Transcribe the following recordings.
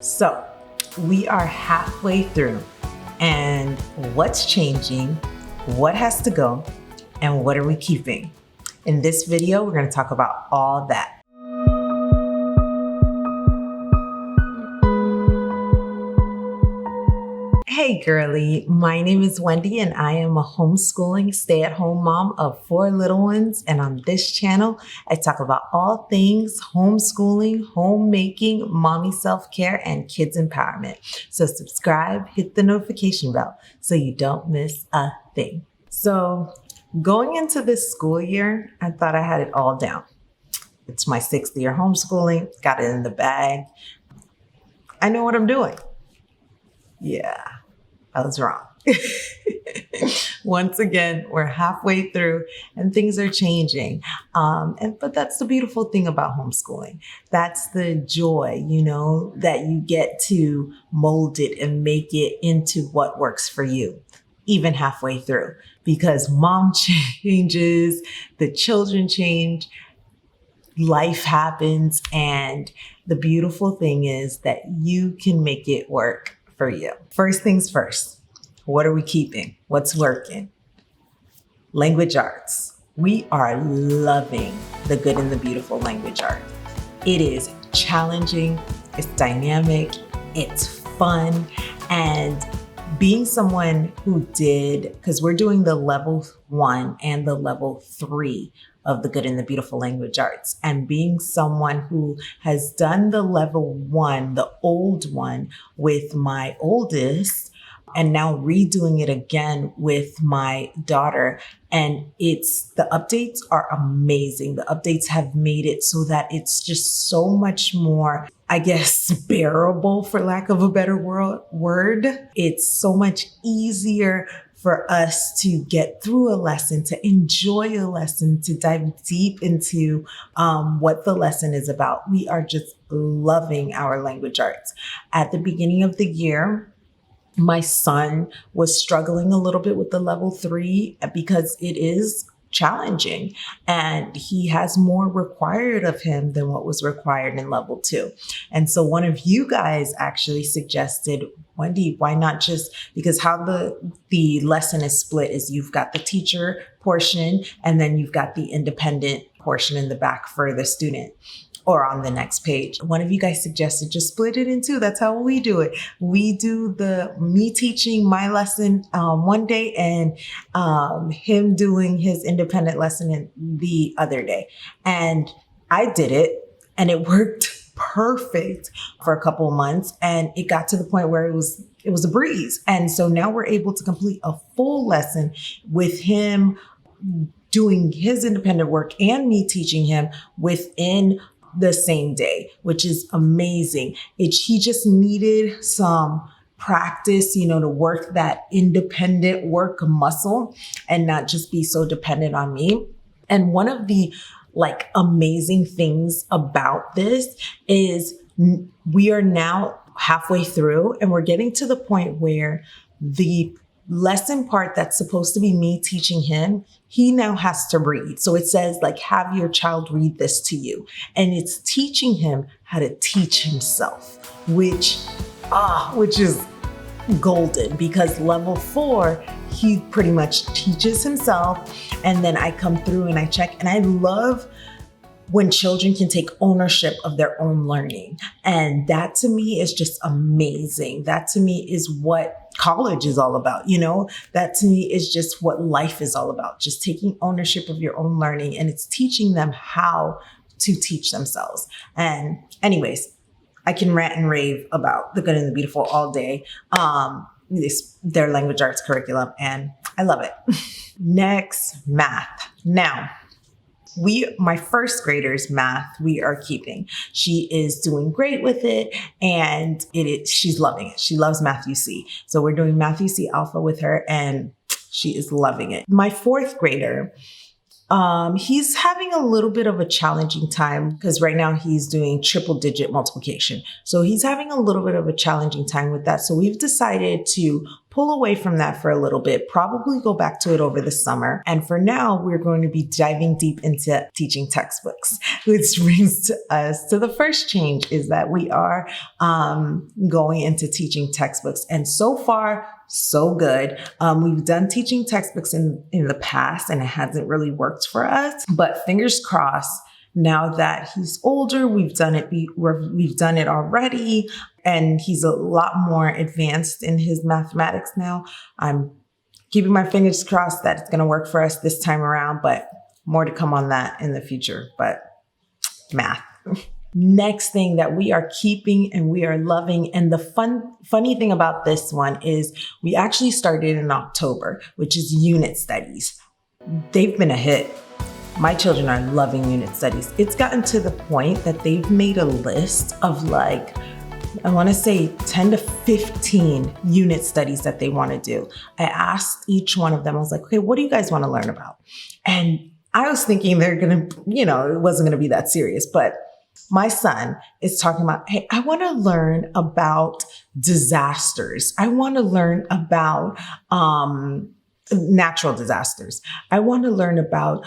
So we are halfway through, and what's changing, what has to go, and what are we keeping? In this video, we're going to talk about all that. Hey girly, my name is Wendy and I am a homeschooling stay-at-home mom of 4 little ones. And on this channel, I talk about all things homeschooling, homemaking, mommy self-care, and kids empowerment. So subscribe, hit the notification bell so you don't miss a thing. So going into this school year, I thought I had it all down. It's my 6th year homeschooling, got it in the bag. I know what I'm doing. Yeah. I was wrong. Once again, we're halfway through and things are changing. But that's the beautiful thing about homeschooling. That's the joy, that you get to mold it and make it into what works for you, even halfway through, because mom changes, the children change, life happens. And the beautiful thing is that you can make it work for you. First things first, what are we keeping? What's working? Language arts. We are loving the good and the beautiful language art. It is challenging, it's dynamic, it's fun, and being someone who did, because we're doing the level 1 and the level 3 of the good and the beautiful language arts, and being someone who has done the level 1, the old one, with my oldest, and now redoing it again with my daughter. And the updates are amazing. The updates have made it so that it's just so much more, I guess, bearable, for lack of a better word. It's so much easier for us to get through a lesson, to enjoy a lesson, to dive deep into what the lesson is about. We are just loving our language arts. At the beginning of the year, my son was struggling a little bit with the level 3 because it is challenging and he has more required of him than what was required in level 2. And so one of you guys actually suggested, Wendy, why not just, because how the lesson is split is you've got the teacher portion and then you've got the independent portion in the back for the student, or on the next page. One of you guys suggested just split it in 2. That's how we do it. We do me teaching my lesson one day and him doing his independent lesson in the other day. And I did it and it worked perfect for a couple of months. And it got to the point where it was a breeze. And so now we're able to complete a full lesson with him doing his independent work and me teaching him within the same day, which is amazing. He just needed some practice, to work that independent work muscle and not just be so dependent on me. And one of the amazing things about this is we are now halfway through and we're getting to the point where the lesson part that's supposed to be me teaching him, he now has to read. So it says have your child read this to you. And it's teaching him how to teach himself, which is golden, because level 4, he pretty much teaches himself. And then I come through and I check, and I love when children can take ownership of their own learning. And that to me is just amazing. That to me is what college is all about. That to me is just what life is all about, just taking ownership of your own learning. And it's teaching them how to teach themselves. And anyways, I can rant and rave about the good and the beautiful all day. Their language arts curriculum, and I love it. Next, math. Now, my first grader's math, we are keeping. She is doing great with it, and she's loving it. She loves Math UC. So we're doing Math UC Alpha with her, and she is loving it. My 4th grader, he's having a little bit of a challenging time because right now he's doing triple digit multiplication. So he's having a little bit of a challenging time with that. So we've decided to pull away from that for a little bit, probably go back to it over the summer. And for now, we're going to be diving deep into teaching textbooks, which brings us to the first change is that we are going into teaching textbooks. And so far, so good. We've done teaching textbooks in the past and it hasn't really worked for us, but fingers crossed. Now that he's older, we've done it already, and he's a lot more advanced in his mathematics now. I'm keeping my fingers crossed that it's going to work for us this time around, but more to come on that in the future. But math. Next thing that we are keeping and we are loving, and the funny thing about this one is we actually started in October, which is unit studies. They've been a hit. My children are loving unit studies. It's gotten to the point that they've made a list of I want to say 10 to 15 unit studies that they want to do. I asked each one of them, I was like, okay, what do you guys want to learn about? And I was thinking they're going to, it wasn't going to be that serious, but my son is talking about, hey, I want to learn about disasters. I want to learn about, natural disasters. I want to learn about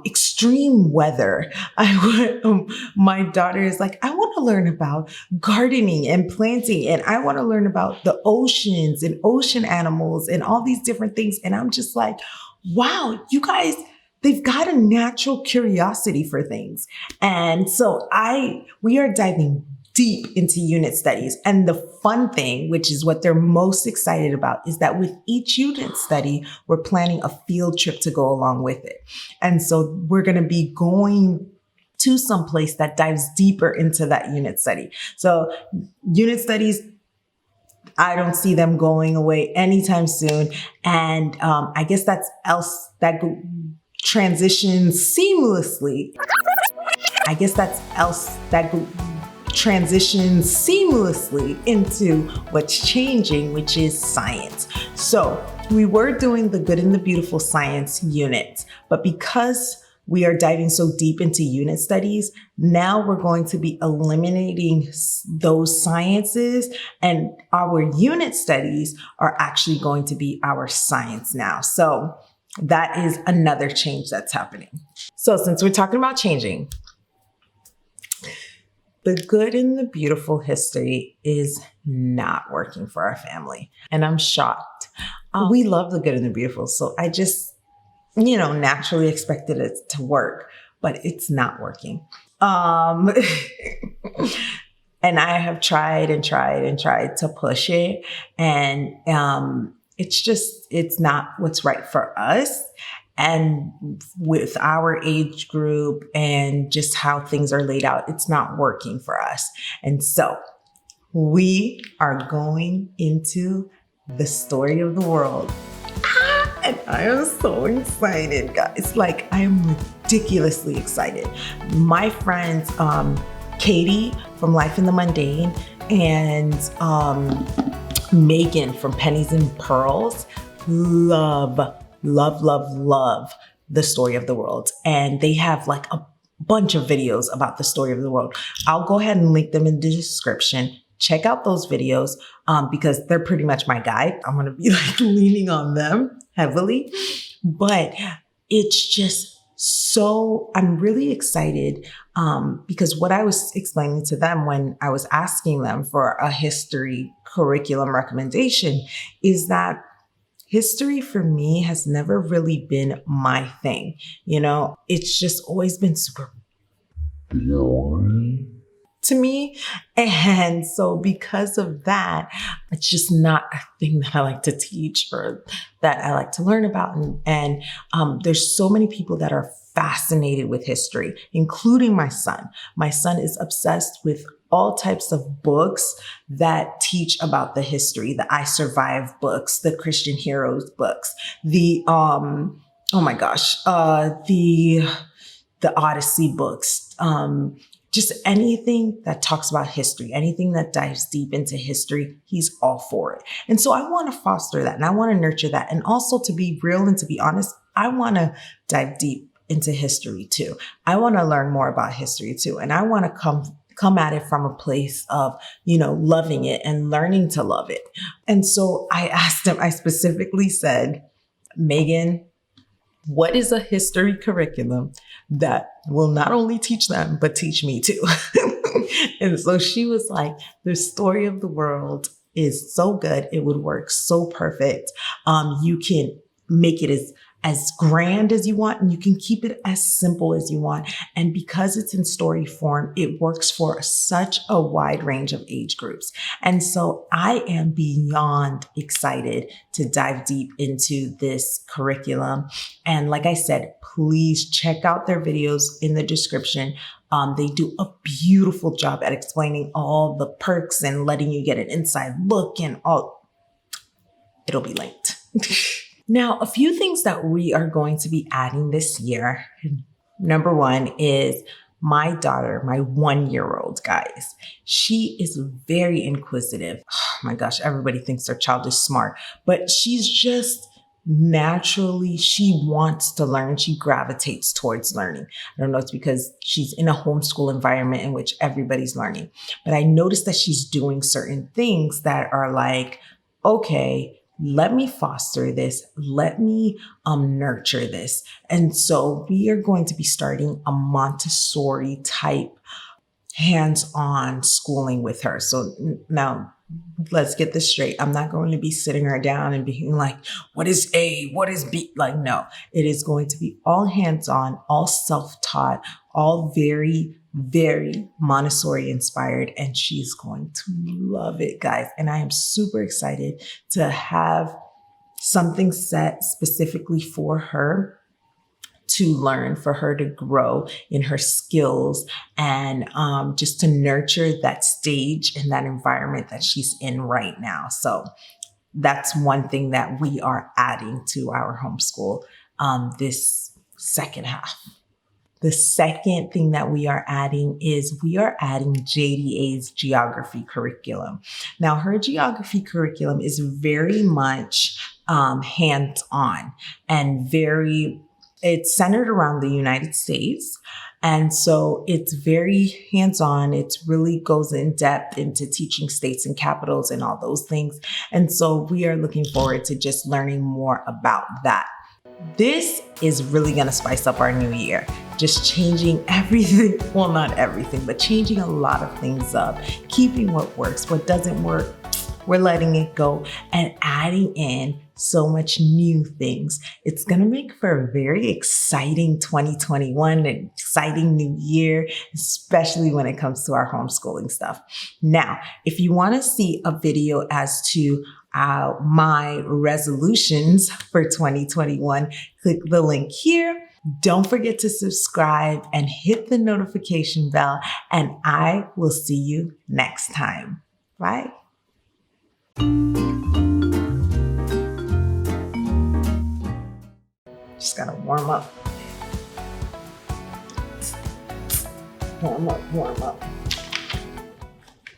extreme weather. My daughter is like, I want to learn about gardening and planting, and I want to learn about the oceans and ocean animals and all these different things. And I'm just like, wow, you guys, they've got a natural curiosity for things. And so we are diving deep into unit studies. And the fun thing, which is what they're most excited about, is that with each unit study, we're planning a field trip to go along with it. And so we're going to be going to some place that dives deeper into that unit study. So unit studies, I don't see them going away anytime soon. And I guess that transitions seamlessly. Transitions seamlessly into what's changing, which is science. So we were doing the good and the beautiful science unit, but because we are diving so deep into unit studies, now we're going to be eliminating those sciences, and our unit studies are actually going to be our science now. So that is another change that's happening. So since we're talking about changing, the good and the beautiful history is not working for our family. And I'm shocked. We love the good and the beautiful. So I just, naturally expected it to work, but it's not working. And I have tried to push it. And it's not what's right for us. And with our age group and just how things are laid out, it's not working for us. And so we are going into the story of the world. And I am so excited, guys. I am ridiculously excited. My friends, Katie from Life in the Mundane and Megan from Pennies and Pearls love the story of the world. And they have a bunch of videos about the story of the world. I'll go ahead and link them in the description. Check out those videos because they're pretty much my guide. I'm going to be leaning on them heavily, but it's just I'm really excited because what I was explaining to them when I was asking them for a history curriculum recommendation is that history for me has never really been my thing. It's just always been super boring to me. And so because of that, it's just not a thing that I like to teach or that I like to learn about. And there's so many people that are fascinated with history, including my son. My son is obsessed with all types of books that teach about the history, the I Survive books, the Christian Heroes books, the Odyssey books, just anything that talks about history, anything that dives deep into history, he's all for it. And so I want to foster that and I want to nurture that. And also, to be real and to be honest, I want to dive deep into history too. I want to learn more about history too. And I want to come at it from a place of, loving it and learning to love it. And so I asked him, I specifically said, Megan, what is a history curriculum that will not only teach them, but teach me too? And so she was like, the story of the world is so good. It would work so perfect. You can make it as grand as you want, and you can keep it as simple as you want. And because it's in story form, it works for such a wide range of age groups. And so I am beyond excited to dive deep into this curriculum. And like I said, please check out their videos in the description. They do a beautiful job at explaining all the perks and letting you get an inside look and all. It'll be linked. Now, a few things that we are going to be adding this year. Number one is my daughter, my 1-year-old, guys. She is very inquisitive. Oh my gosh, everybody thinks their child is smart, but she's just naturally, she wants to learn. She gravitates towards learning. I don't know, it's because she's in a homeschool environment in which everybody's learning. But I noticed that she's doing certain things that are like, okay, let me foster this. Let me nurture this. And so we are going to be starting a Montessori type hands-on schooling with her. So now let's get this straight. I'm not going to be sitting her down and being like, what is A? What is B? Like, no, it is going to be all hands-on, all self-taught, all very, very Montessori inspired. And she's going to love it, guys. And I am super excited to have something set specifically for her to learn, for her to grow in her skills, and just to nurture that stage and that environment that she's in right now. So that's one thing that we are adding to our homeschool this second half. The second thing that we are adding is we are adding JDA's geography curriculum. Now, her geography curriculum is very much hands-on and it's centered around the United States. And so it's very hands-on. It really goes in depth into teaching states and capitals and all those things. And so we are looking forward to just learning more about that. This is really going to spice up our new year, just changing everything. Well, not everything, but changing a lot of things up, keeping what works, what doesn't work, we're letting it go, and adding in so much new things. It's going to make for a very exciting 2021, an exciting new year, especially when it comes to our homeschooling stuff. Now, if you want to see a video as to my resolutions for 2021, click the link here. Don't forget to subscribe and hit the notification bell, and I will see you next time. Bye. Just gotta warm up. Warm up, warm up.